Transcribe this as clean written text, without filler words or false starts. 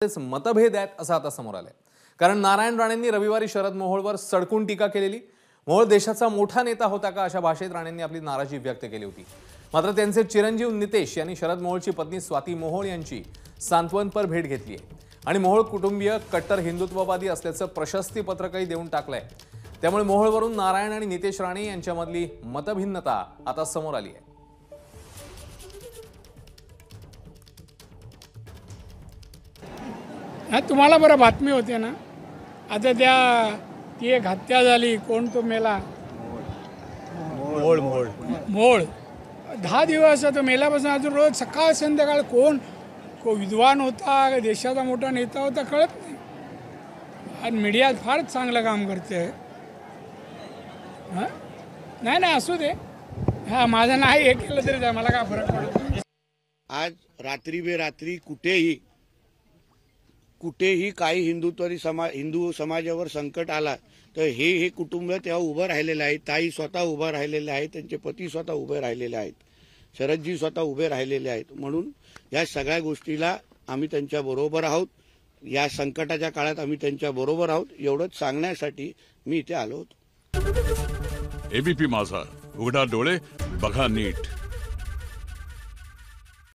मतभेद आहेत असं आता समोर आलंय। कारण नारायण राणेंनी रविवारी शरद मोहोळवर सडकून टीका केलेली। मोहोळ देशाचा मोठा नेता होता का अशा भाषेत राणेंनी आपली नाराजी व्यक्त केली होती। मात्र त्यांचे चिरंजीव नितेश यांनी शरद मोहोळची पत्नी स्वाती मोहोळ यांची सांत्वनपर भेट घेतली आहे आणि मोहोळ कुटुंबीय कट्टर हिंदुत्ववादी असल्याचं प्रशस्तीपत्रकही देऊन टाकलंय। त्यामुळे मोहोळवरून नारायण आणि नितेश राणे यांच्यामधली मतभिन्नता आता समोर आली आहे। तुम्हाला बरं बातमी होते ना, आता ती एक हत्या झाली, कोण तो मेला, मोहोळ 10 दिवस तो मेल्यापासून अजून रोज सकाळ संध्याकाळ कोण विद्वान होता, देशाचा मोठा नेता होता कळत नाही। आणि मीडिया फार चांगलं काम करते। नाही असू दे, माझं नाही हे केलं तरी जाय, मला काय फरक पडतो। आज रात्री बेरात्री कुठेही काही हिंदू समाजावर संकट आला तर हे कुटुंब तेव्हा उभं राहिलेलं आहे। ताई स्वतः उभं राहिलेले आहेत, त्यांचे पती स्वतः उभे राहिलेले आहेत, शरदजी स्वतः उभे राहिलेले आहेत। म्हणून या सगळ्या गोष्टीला आम्ही त्यांच्या बरोबर आहोत। या संकटाच्या काळात आम्ही त्यांच्या बरोबर आहोत एवढंच सांगण्यासाठी मी इथे आलो होतो। एबीपी माझा, उघडा डोळे बघा नीट।